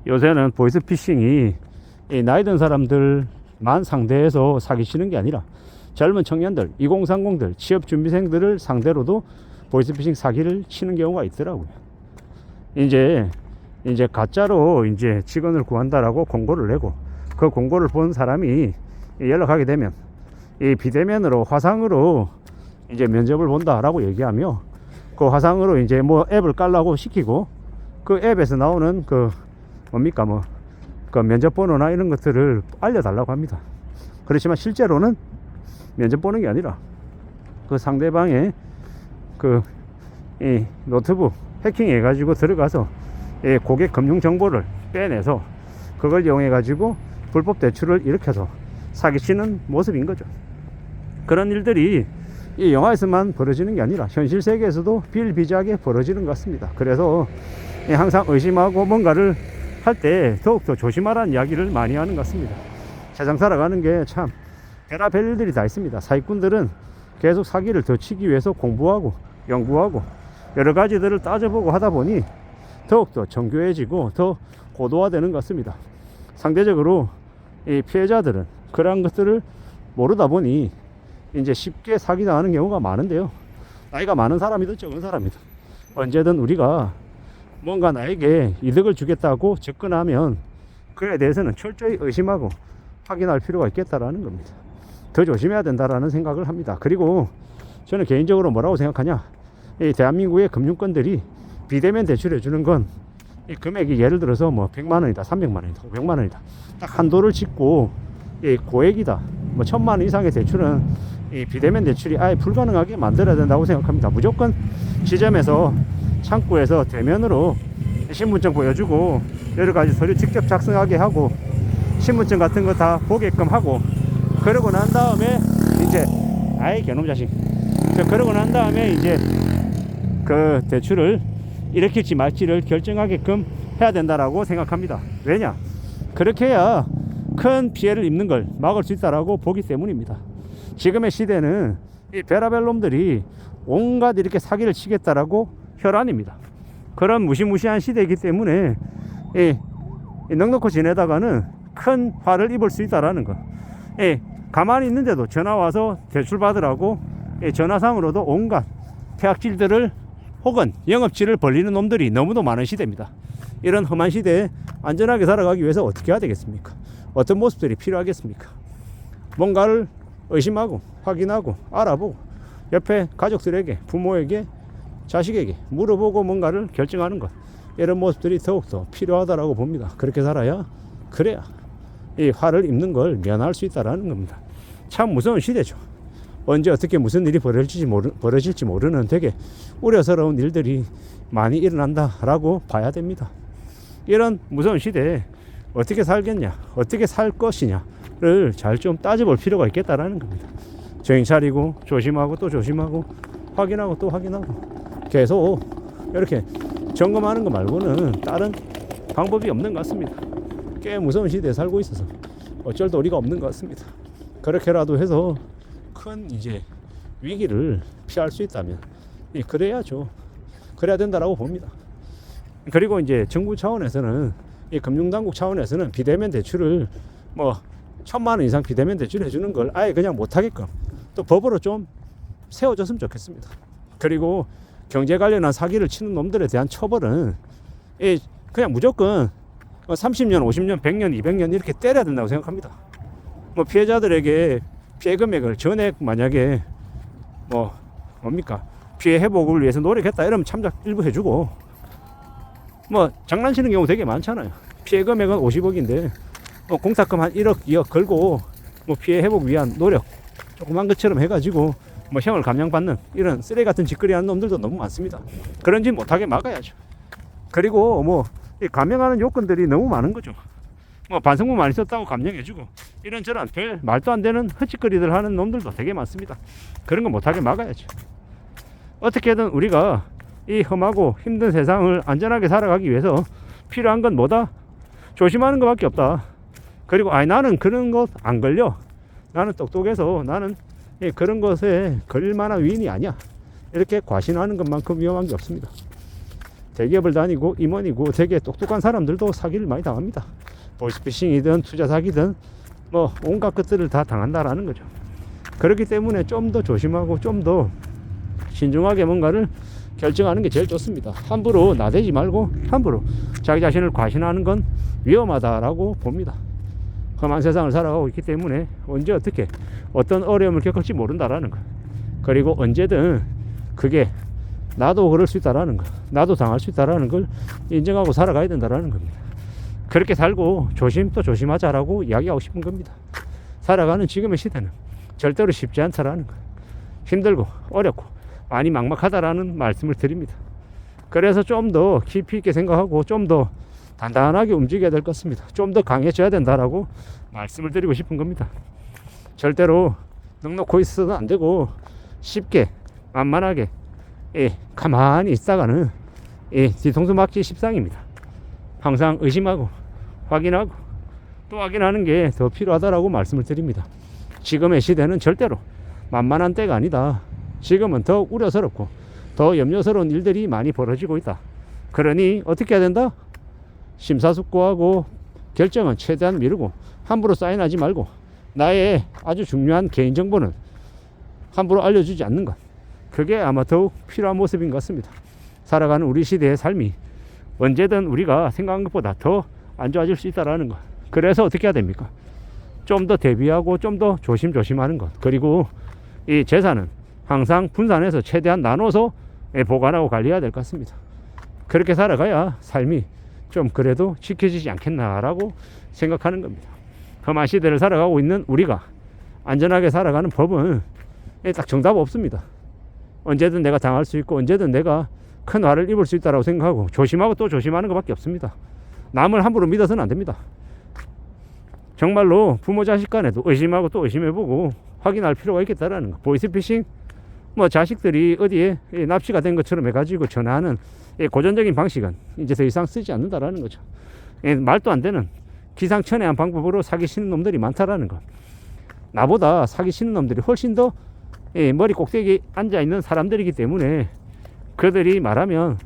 요새는 보이스피싱이 이 나이 든 사람들만 상대해서 사기치는 게 아니라 젊은 청년들, 2030들, 취업준비생들을 상대로도 보이스피싱 사기를 치는 경우가 있더라고요. 이제 가짜로 이제 직원을 구한다라고 공고를 내고 그 공고를 본 사람이 연락하게 되면 이 비대면으로 화상으로 이제 면접을 본다라고 얘기하며 그 화상으로 이제 뭐 앱을 깔라고 시키고 그 앱에서 나오는 그 뭡니까 그 면접 번호나 이런 것들을 알려달라고 합니다. 그렇지만 실제로는 면접 보는 게 아니라 그 상대방의 그 이 노트북 해킹해 가지고 들어가서 이 고객 금융 정보를 빼내서 그걸 이용해 가지고 불법 대출을 일으켜서 사기치는 모습인 거죠. 그런 일들이 이 영화에서만 벌어지는 게 아니라 현실 세계에서도 비일비재하게 벌어지는 것 같습니다. 그래서 항상 의심하고 뭔가를 할 때 더욱더 조심하라는 이야기를 많이 하는 것 같습니다. 세상 살아가는 게 참 별의별 일들이 다 있습니다. 사기꾼들은 계속 사기를 더 치기 위해서 공부하고 연구하고 여러 가지들을 따져보고 하다 보니 더욱더 정교해지고 더 고도화되는 것 같습니다. 상대적으로 이 피해자들은 그러한 것들을 모르다 보니 이제 쉽게 사기당하는 경우가 많은데요. 나이가 많은 사람이든 적은 사람이든 언제든 우리가 뭔가 나에게 이득을 주겠다고 접근하면 그에 대해서는 철저히 의심하고 확인할 필요가 있겠다라는 겁니다. 더 조심해야 된다라는 생각을 합니다. 그리고 저는 개인적으로 뭐라고 생각하냐, 이 대한민국의 금융권들이 비대면 대출해 주는 건 이 금액이 예를 들어서 뭐 100만 원이다, 300만 원이다, 500만 원이다 딱 한도를 짓고 이 고액이다, 뭐 1000만 원 이상의 대출은 이 비대면 대출이 아예 불가능하게 만들어야 된다고 생각합니다. 무조건 지점에서 창구에서 대면으로 신분증 보여주고 여러 가지 서류 직접 작성하게 하고 신분증 같은 거 다 보게끔 하고 그러고 난 다음에 이제 아이 개놈 자식 그러고 난 다음에 이제 그 대출을 일으킬지 말지를 결정하게끔 해야 된다라고 생각합니다. 왜냐? 그렇게 해야 큰 피해를 입는 걸 막을 수 있다라고 보기 때문입니다. 지금의 시대는 이 별의별 놈들이 온갖 이렇게 사기를 치겠다라고 혈안입니다. 그런 무시무시한 시대이기 때문에 넉넉히 지내다가는 큰 화를 입을 수 있다라는 거. 가만히 있는데도 전화 와서 대출 받으라고 전화상으로도 온갖 폐악질들을 혹은 영업질을 벌리는 놈들이 너무도 많은 시대입니다. 이런 험한 시대에 안전하게 살아가기 위해서 어떻게 해야 되겠습니까? 어떤 모습들이 필요하겠습니까? 뭔가를 의심하고 확인하고 알아보고 옆에 가족들에게, 부모에게, 자식에게 물어보고 뭔가를 결정하는 것, 이런 모습들이 더욱더 필요하다라고 봅니다. 그렇게 살아야, 그래야 이 화를 입는 걸 면할 수 있다라는 겁니다. 참 무서운 시대죠. 언제 어떻게 무슨 일이 벌어질지 모르는 되게 우려스러운 일들이 많이 일어난다라고 봐야 됩니다. 이런 무서운 시대에 어떻게 살겠냐, 어떻게 살 것이냐를 잘 좀 따져볼 필요가 있겠다라는 겁니다. 정신 차리고 조심하고 또 조심하고 확인하고 또 확인하고 계속 이렇게 점검하는 거 말고는 다른 방법이 없는 것 같습니다. 꽤 무서운 시대에 살고 있어서 어쩔 도리가 없는 것 같습니다. 그렇게라도 해서 큰 이제 위기를 피할 수 있다면 그래야죠. 그래야 된다라고 봅니다. 그리고 이제 정부 차원에서는, 이 금융당국 차원에서는 비대면 대출을 뭐 1000만 원 이상 비대면 대출 해주는 걸 아예 그냥 못하게끔 또 법으로 좀 세워줬으면 좋겠습니다. 그리고 경제 관련한 사기를 치는 놈들에 대한 처벌은 그냥 무조건 30년, 50년, 100년, 200년 이렇게 때려야 된다고 생각합니다. 뭐 피해자들에게 피해 금액을 전액 만약에 뭡니까 피해 회복을 위해서 노력했다 이러면 참작 일부 해주고, 뭐 장난치는 경우 되게 많잖아요. 피해 금액은 50억인데 공탁금 한 1억, 2억 걸고 뭐 피해 회복 위한 노력 조그만 것처럼 해가지고 뭐 형을 감형받는 이런 쓰레기 같은 짓거리 하는 놈들도 너무 많습니다. 그런 짓 못하게 막아야죠. 그리고 뭐 감형하는 요건들이 너무 많은 거죠. 뭐 반성문 많이 썼다고 감형해주고 이런저런 별 말도 안 되는 헛짓거리들 하는 놈들도 되게 많습니다. 그런 거 못하게 막아야죠. 어떻게든 우리가 이 험하고 힘든 세상을 안전하게 살아가기 위해서 필요한 건 뭐다? 조심하는 것밖에 없다. 그리고 나는 그런 것 안 걸려, 나는 똑똑해서 나는 그런 것에 걸릴 만한 위인이 아니야, 이렇게 과신하는 것만큼 위험한 게 없습니다. 대기업을 다니고 임원이고 되게 똑똑한 사람들도 사기를 많이 당합니다. 보이스피싱이든 투자 사기든 뭐 온갖 것들을 다 당한다라는 거죠. 그렇기 때문에 좀 더 조심하고 좀 더 신중하게 뭔가를 결정하는 게 제일 좋습니다. 함부로 나대지 말고 함부로 자기 자신을 과신하는 건 위험하다라고 봅니다. 험한 세상을 살아가고 있기 때문에 언제 어떻게 어떤 어려움을 겪을지 모른다라는 거. 그리고 언제든 그게 나도 그럴 수 있다라는 거, 나도 당할 수 있다라는 걸 인정하고 살아가야 된다라는 겁니다. 그렇게 살고 조심 또 조심하자라고 이야기하고 싶은 겁니다. 살아가는 지금의 시대는 절대로 쉽지 않다라는 거, 힘들고 어렵고 많이 막막하다라는 말씀을 드립니다. 그래서 좀 더 깊이 있게 생각하고 좀 더 단단하게 움직여야 될 것 같습니다. 좀 더 강해져야 된다라고 말씀을 드리고 싶은 겁니다. 절대로 넉넉고 있어도 안 되고 쉽게 만만하게 가만히 있다가는 뒤통수 맞기 십상입니다. 항상 의심하고 확인하고 또 확인하는 게 더 필요하다라고 말씀을 드립니다. 지금의 시대는 절대로 만만한 때가 아니다. 지금은 더 우려스럽고 더 염려스러운 일들이 많이 벌어지고 있다. 그러니 어떻게 해야 된다? 심사숙고하고 결정은 최대한 미루고 함부로 사인하지 말고 나의 아주 중요한 개인정보는 함부로 알려주지 않는 것, 그게 아마 더욱 필요한 모습인 것 같습니다. 살아가는 우리 시대의 삶이 언제든 우리가 생각한 것보다 더 안 좋아질 수 있다는 것. 그래서 어떻게 해야 됩니까? 좀 더 대비하고 좀 더 조심조심하는 것. 그리고 이 재산은 항상 분산해서 최대한 나눠서 보관하고 관리해야 될 것 같습니다. 그렇게 살아가야 삶이 좀 그래도 지켜지지 않겠나라고 생각하는 겁니다. 험한 시대를 살아가고 있는 우리가 안전하게 살아가는 법은 딱 정답 없습니다. 언제든 내가 당할 수 있고 언제든 내가 큰 화를 입을 수 있다고 생각하고 조심하고 또 조심하는 것밖에 없습니다. 남을 함부로 믿어서는 안 됩니다. 정말로 부모 자식 간에도 의심하고 또 의심해보고 확인할 필요가 있겠다라는 거. 보이스피싱 뭐 자식들이 어디에 납치가 된 것처럼 해가지고 전화하는 고전적인 방식은 이제 더 이상 쓰지 않는다라는 거죠. 말도 안 되는 기상천외한 방법으로 사기치는 놈들이 많다라는 거. 나보다 사기치는 놈들이 훨씬 더 머리 꼭대기에 앉아있는 사람들이기 때문에 그들이 말하면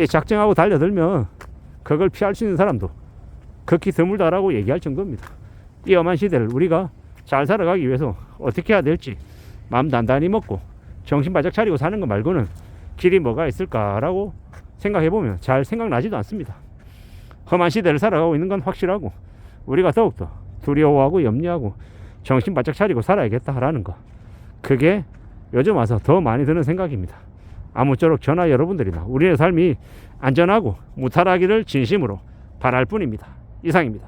작정하고 달려들면 그걸 피할 수 있는 사람도 극히 드물다라고 얘기할 정도입니다. 이 험한 시대를 우리가 잘 살아가기 위해서 어떻게 해야 될지 마음 단단히 먹고 정신 바짝 차리고 사는 것 말고는 길이 뭐가 있을까라고 생각해보면 잘 생각나지도 않습니다. 험한 시대를 살아가고 있는 건 확실하고 우리가 더욱더 두려워하고 염려하고 정신 바짝 차리고 살아야겠다라는 거, 그게 요즘 와서 더 많이 드는 생각입니다. 아무쪼록 저나 여러분들이나 우리의 삶이 안전하고 무탈하기를 진심으로 바랄 뿐입니다. 이상입니다.